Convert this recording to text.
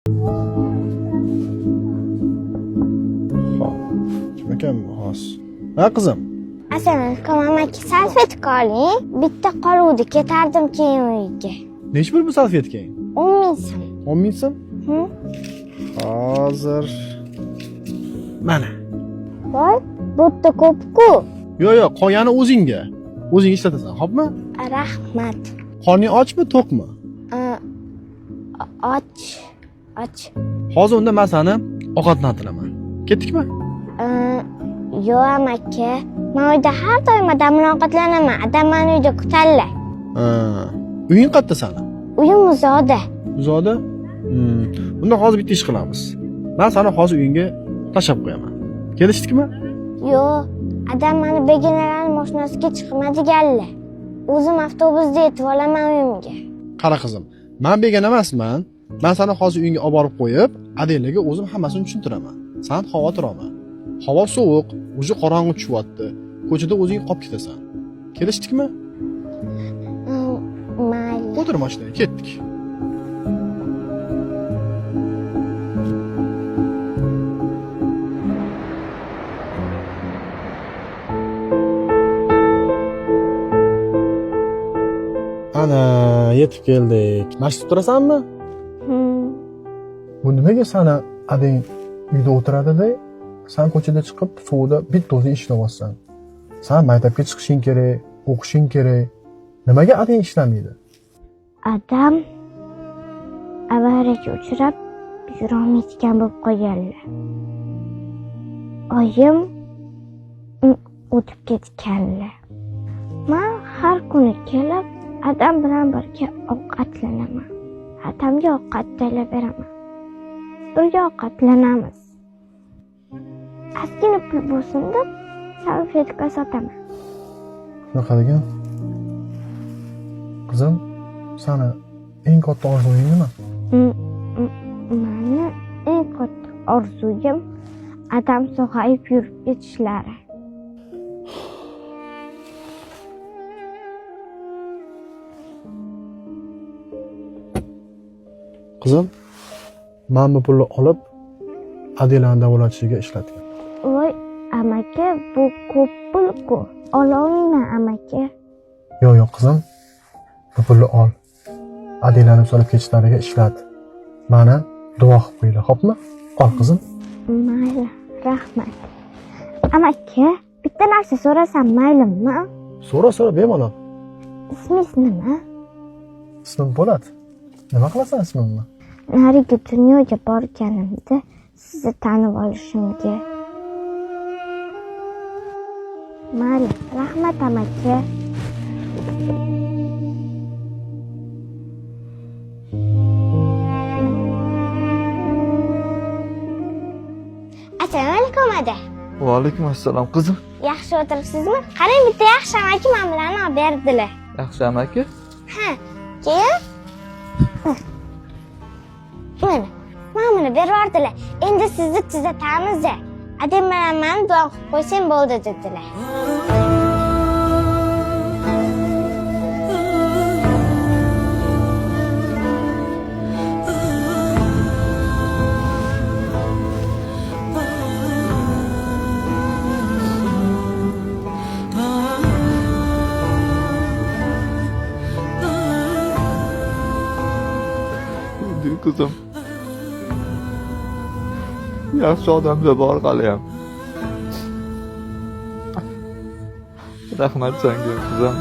Xo'p. Kim ekan bu hozir? Ha qizim. Assalomu alaykum amaki, salfetka oling. Bitta qoluvdi, ketardim keyin uyga. Nech pul bu salfetkang? 10 ming so'm. 10 ming so'm? Hozir. Mana. Voy, bu yerda ko'p-ku. Yo'q, qolgani o'zingga. O'zing ishlatasan, xo'pmi? Rahmat. Qorning ochmi, to'qmi? Och. Hozir unda men seni ovqatlantiraman. Ketdikmi? Yo'q amaki, men uyda har doim adam bilan ovqatlanaman. Adam meni uyda kutadilar. Uying qayerda seni? Uyim uzoqda. Uzoqda? Unda hozir bitta ish qilamiz. Men seni hozir uyingga tashlab qo'yaman. Kelishdikmi? Yo'q, adam meni begonalarning mashinasiga chiqma deganlar. O'zim avtobusda yetib olaman uyimga. Qara qizim, men begona emasman. Men seni hozir uyingga olib borib qo'yib, adanglarga o'zim hammasini tushuntiraman. Sen xavotir olma. Havo sovuq, o'zi qorong'i tushyapti. Ko'chada o'zing qolib ketasan. Kelishdikmi? Mayli. O'tir mashinaga, ketdik. Ana, yetib keldik. Mashina turasanmi? Bu nimaga seni adang uyda o'tiradi-da, sen ko'chada chiqib, suvda bitta o'zing ishlayapsan. Sen maktabga chiqishing kerak, o'qishing kerak. Nimaga adang ishlamaydi? Adam avariyaga uchrab yurolmaydigan bo'lib qolganlar. Oyim o'tib ketganlar. Men har kuni kelib adam bilan birga ovqatlanaman. Adamga ovqat tayyorlab beraman. Birga ovqatlanamiz. Ozgina pul bo'lsin deb salfetka sotaman. Shunaqa degan? Qizim, seni eng katta orzuying nima? Meni eng katta orzuyim adam sog'ayib yurib ketishlari. Qizim, men bu pulni olib adanglarni davolatishiga ishlatgan. Voy, amaki, bu ko'p pul-ku. Ololmayman amaki. Yo'q, qizim. Bu pulni ol. Adanglarni solib ketishlariga ishlat. Meni duo qilib qo'yinglar, xo'pmi? Ol qizim. Mayli, rahmat. Amaki, bitta narsa so'rasam maylimi? So'ra, bemalol. Ismingiz nima? Ismim Po'lat. Nima qilasan ismimni? Narigi dunyoga borganimda sizni tanib olishimga. Mayli, rahmat amaki. Assalomu alaykum ada. Va alaykum assalom qizim. Yaxshi o'tiribsizmi? Qarang, bitta yaxshi amaki men bilan olib berdilar. Yaxshi amaki? Ha, keyin mana buni berib yubordilar. Endi sizni tuzatamiz. Adam bilan meni duo qilib qo'ysang bo'ldi dedilar. Kızım. Yaxshi odamlar bor qaliyam. Rahmat senga qizim.